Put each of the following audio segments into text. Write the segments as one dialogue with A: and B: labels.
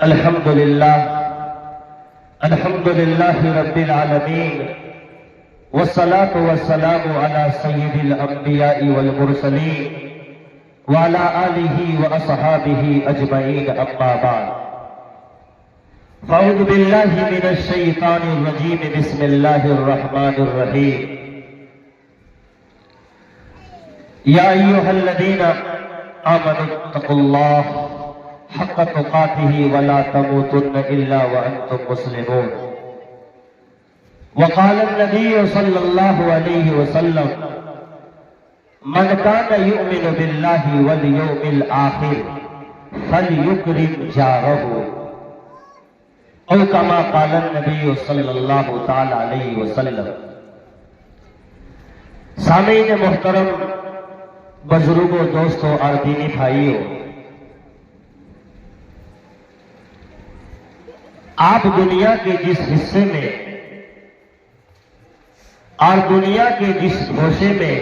A: अल्हम्दुलिल्लाह रब्बिल आलमीन वस्सलातु वस्सलामु अला सय्यिदिल अंबिया'i वल मुरसलीन व अला आलिहि व अस्हाबिहि अजमईन अम्मा बाद। फ़अऊज़ु बिल्लाहि मिनश शैतानिर रजीम बिस्मिल्लाहिर रहमानिर रहीम। या अय्युहल्लज़ीना आमनुत्तक़ुल्लाह हक़्क़ तुक़ातिही वला तमूतुन्न इल्ला व अंतुम मुस्लिमून। वक़ाल नबी सल्लल्लाहु अलैहि वसल्लम मन कान युमिनु बिल्लाहि वल यौमिल आखिर फलयुकरिम जारहु औ कमा क़ाल नबी सल्लल्लाहु तआला अलैहि वसल्लम। सामीन मोहतरम, बुजुर्गों, दोस्तों और दीनी भाइयों, आप दुनिया के जिस हिस्से में और दुनिया के जिस गोशे में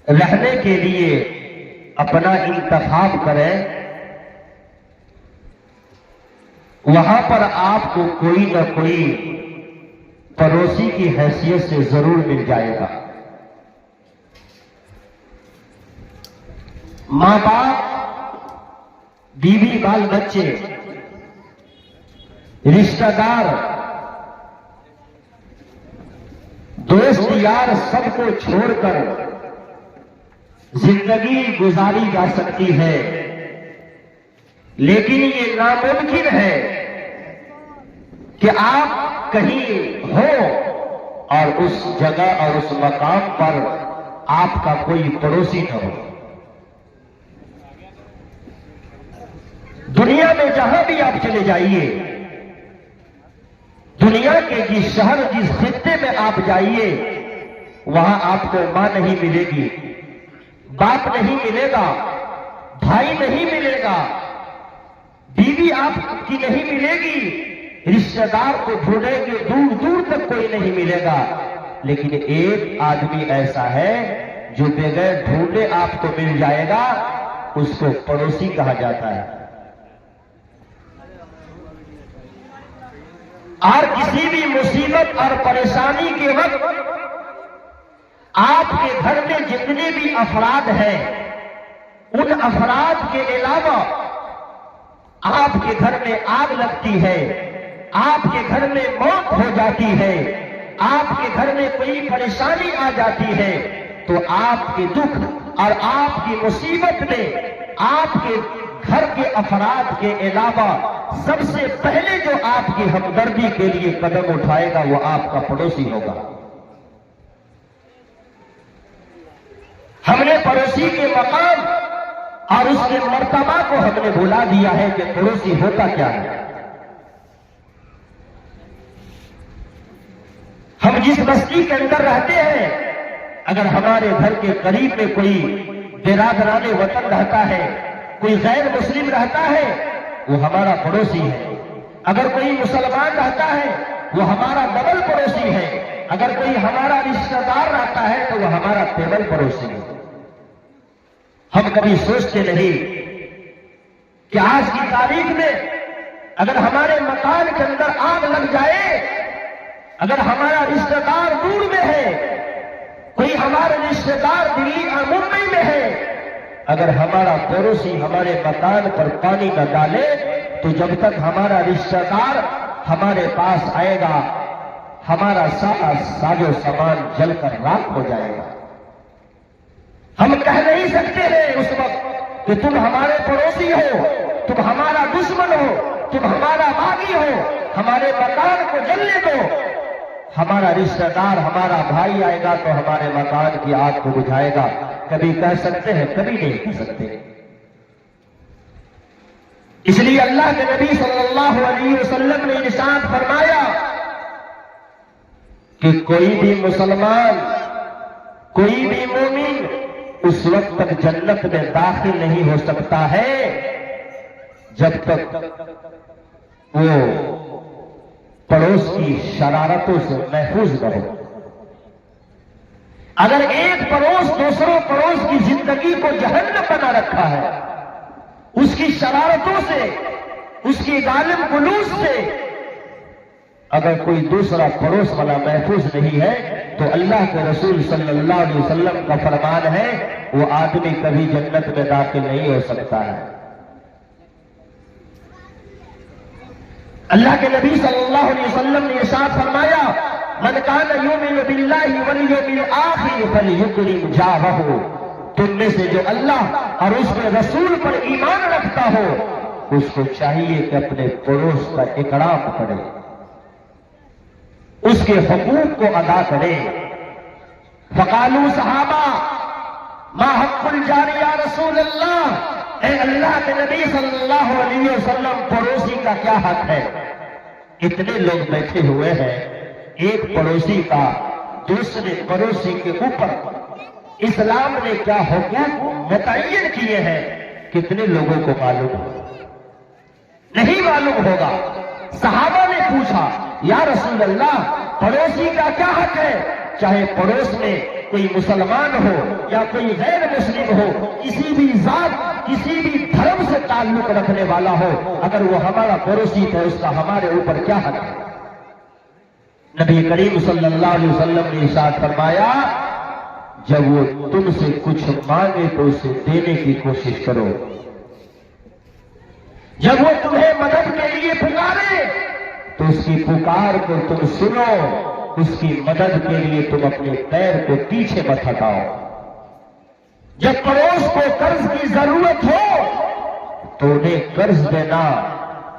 A: रहने के लिए अपना इंतखाब करें, वहां पर आपको कोई न कोई पड़ोसी की हैसियत से जरूर मिल जाएगा। मां बाप, बीवी, बाल बच्चे, रिश्तेदार, दोस्त यार सबको छोड़कर जिंदगी गुजारी जा सकती है, लेकिन ये नामुमकिन है कि आप कहीं हो और उस जगह और उस मकाम पर आपका कोई पड़ोसी न हो। दुनिया में जहां भी आप चले जाइए, दुनिया के जिस शहर, जिस खित्ते में आप जाइए, वहां आपको मां नहीं मिलेगी, बाप नहीं मिलेगा, भाई नहीं मिलेगा, बीवी आपकी नहीं मिलेगी, रिश्तेदार को ढूंढेंगे दूर दूर तक कोई नहीं मिलेगा। लेकिन एक आदमी ऐसा है जो बगैर ढूंढे आपको मिल जाएगा, उसको पड़ोसी कहा जाता है। और किसी भी मुसीबत और परेशानी के वक्त आपके घर में जितने भी अफराद हैं, उन अफराद के अलावा आपके घर में आग लगती है, आपके घर में मौत हो जाती है, आपके घर में कोई परेशानी आ जाती है, तो आपके दुख और आपकी मुसीबत में आपके घर के अफराद के अलावा सबसे पहले जो आपकी हमदर्दी के लिए कदम उठाएगा वो आपका पड़ोसी होगा। हमने पड़ोसी के मकाम और उसके मर्तबा को हमने भुला दिया है कि पड़ोसी होता क्या है। हम जिस बस्ती के अंदर रहते हैं, अगर हमारे घर के करीब में कोई बिरादराने वतन रहता है, कोई गैर मुस्लिम रहता है, वो हमारा पड़ोसी है। अगर कोई मुसलमान रहता है, वो हमारा डबल पड़ोसी है। अगर कोई हमारा रिश्तेदार रहता है, तो वो हमारा टेबल पड़ोसी है। हम कभी सोचते नहीं कि आज की तारीख में अगर हमारे मकान के अंदर आग लग जाए, अगर हमारा रिश्तेदार दूर में है, कोई हमारा रिश्तेदार दिल्ली और मुंबई में है, अगर हमारा पड़ोसी हमारे मकान पर पानी न डाले, तो जब तक हमारा रिश्तेदार हमारे पास आएगा, हमारा सारा साजो सामान जलकर राख हो जाएगा। हम कह नहीं सकते हैं उस वक्त कि तुम हमारे पड़ोसी हो, तुम हमारा दुश्मन हो, तुम हमारा बागी हो, हमारे मकान को जलने दो। हमारा रिश्तेदार, हमारा भाई आएगा तो हमारे मकान की आग को बुझाएगा। कभी कह सकते हैं? कभी नहीं कह सकते। इसलिए अल्लाह के नबी सल्लल्लाहु अलैहि वसल्लम ने इरशाद फरमाया कि कोई भी मुसलमान, कोई भी मोमिन उस वक्त तक जन्नत में दाखिल नहीं हो सकता है जब तक वो पड़ोस की शरारतों से महफूज न हो। अगर एक पड़ोस दूसरों पड़ोस की जिंदगी को जहन्नम बना रखा है, उसकी शरारतों से, उसकी गालिब गुलूस से अगर कोई दूसरा पड़ोस वाला महफूज नहीं है तो अल्लाह के रसूल सल्लल्लाहु अलैहि वसल्लम का फरमान है वो आदमी कभी जन्नत में दाखिल नहीं हो सकता है। अल्लाह के नबी सल्लल्लाहु अलैहि वसल्लम ने इरशाद फरमाया, मन कान युमिनु बिल्लाहि वल यौमिल आखिर फलयुकरिम जारहु, तुम में से जो अल्लाह और उसके रसूल पर ईमान रखता हो उसको चाहिए कि अपने पड़ोस का इकराम करे, उसके हुकूक को अदा करे। फकालू सहाबा मा हक़्क़ुल जारी या रसूल अल्लाह, ए अल्लाह के नबी सल्लल्लाहु अलैहि वसल्लम पड़ोसी का क्या हक है? इतने लोग बैठे हुए हैं, एक पड़ोसी का दूसरे पड़ोसी के ऊपर इस्लाम ने क्या हुकूक मुतय्यन किए हैं कितने लोगों को मालूम नहीं मालूम होगा। सहाबा ने पूछा, या रसूल अल्लाह पड़ोसी का क्या हक है? चाहे पड़ोस में कोई मुसलमान हो या कोई गैर मुस्लिम हो, किसी भी जात किसी भी धर्म से ताल्लुक रखने वाला हो, अगर वो हमारा पड़ोसी तो उसका हमारे ऊपर क्या हक है? नबी करीम सल्लल्लाहु अलैहि वसल्लम ने इरशाद फरमाया, जब वो तुमसे कुछ मांगे तो उसे देने की कोशिश करो, जब वो तुम्हें मदद के लिए पुकारे तो उसकी पुकार को तुम सुनो, उसकी मदद के लिए तुम अपने पैर को पीछे मत हटाओ। जब पड़ोस को कर्ज की जरूरत हो तो उन्हें कर्ज देना,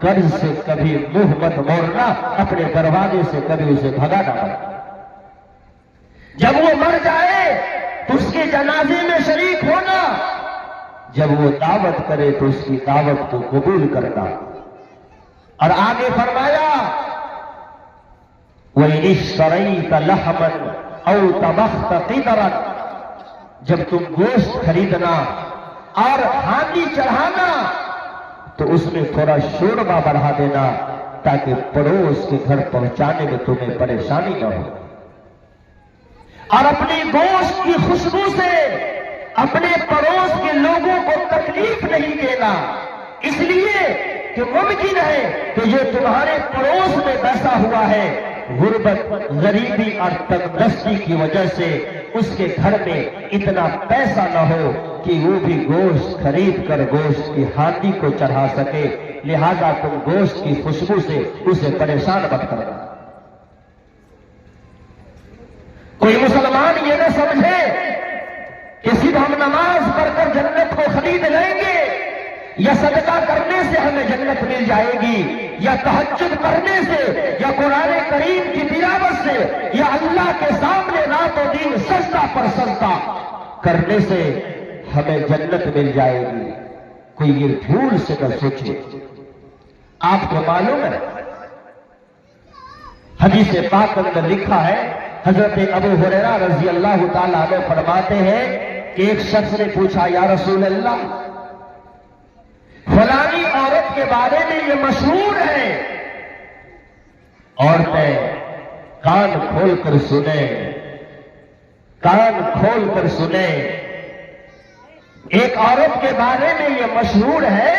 A: कर्ज से कभी मुंह मत मोड़ना, अपने दरवाजे से कभी उसे भगाना मत। जब वो मर जाए तो उसके जनाजे में शरीक होना, जब वो दावत करे तो उसकी दावत को कबूल करना। और आगे फरमाया, वइनिश्तरैत लहमन औ तबख्त क़िदरन, जब तुम गोश्त खरीदना और हाथी चढ़ाना तो उसमें थोड़ा शोरबा बढ़ा देना ताकि पड़ोस के घर पहुंचाने में तुम्हें परेशानी न हो। और अपनी गोश्त की खुशबू से अपने पड़ोस के लोगों को तकलीफ नहीं देना, इसलिए कि मुमकिन है कि जो तुम्हारे पड़ोस में बैठा हुआ है गुर्बत, गरीबी और तंगदस्ती की वजह से उसके घर में इतना पैसा न हो कि वो भी गोश्त खरीद कर गोश्त की हाथी को चढ़ा सके, लिहाजा तुम गोश्त की खुशबू से उसे परेशान मत करना। कोई मुसलमान ये न समझे कि सिर्फ हम नमाज पढ़कर जन्नत को खरीद लेंगे या सदका करने से हमें जन्नत मिल जाएगी, या तहज्जुद पढ़ने से या कुरान करीम की तिलावत से या अल्लाह के सामने रातों दिन सजदा पर सजदा करने से हमें जन्नत मिल जाएगी। कोई ये भूल से न सोचे। आपको मालूम है हदीस पाक अंदर लिखा है, हजरत अबू हुरैरा रजी अल्लाह ताला अन्हु फरमाते हैं कि एक शख्स ने पूछा, या रसूल अल्लाह फलानी औरत के बारे में ये मशहूर है, औरतें कान खोलकर सुने, कान खोलकर सुने। एक औरत के बारे में ये मशहूर है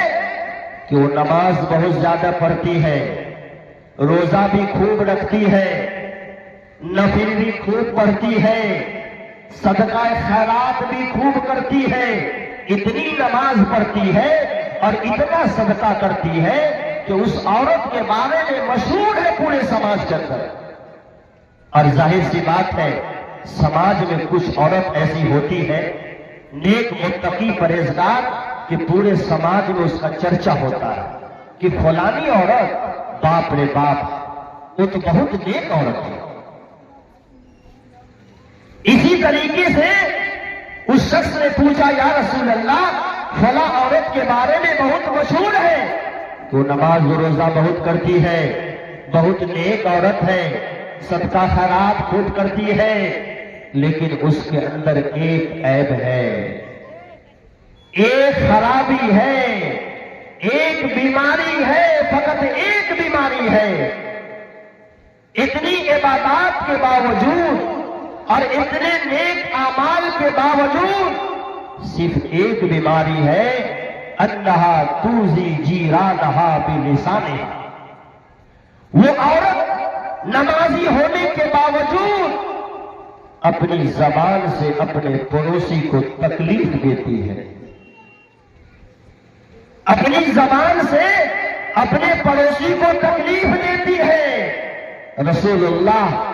A: कि वो नमाज बहुत ज्यादा पढ़ती है, रोजा भी खूब रखती है, नफिल भी खूब पढ़ती है, सदका खैरात भी खूब करती है, इतनी नमाज पढ़ती है और इतना सदका करती है कि उस औरत के बारे में मशहूर है पूरे समाज के अंदर। और जाहिर सी बात है, समाज में कुछ औरत ऐसी होती है नेक मुत्तकी परहेजगार कि पूरे समाज में उसका चर्चा होता है कि फलानी औरत, बाप रे बाप, वो तो बहुत नेक औरत है। इसी तरीके से उस शख्स ने पूछा, या रसूल अल्लाह फला औरत के बारे में बहुत मशहूर है, तो नमाज रोजा बहुत करती है, बहुत नेक औरत है, सदका खैरात खूब करती है, लेकिन उसके अंदर एक ऐब है, एक खराबी है, एक बीमारी है, फकत एक बीमारी है। इतनी इबादत के बावजूद और इतने नेक आमाल के बावजूद सिर्फ एक बीमारी है अन्नहा तूजी जीरानहा बिलिसाने। वो औरत नमाजी होने के बावजूद अपनी जबान से अपने पड़ोसी को तकलीफ देती है, अपनी जबान से अपने पड़ोसी को तकलीफ देती है। रसूलुल्लाह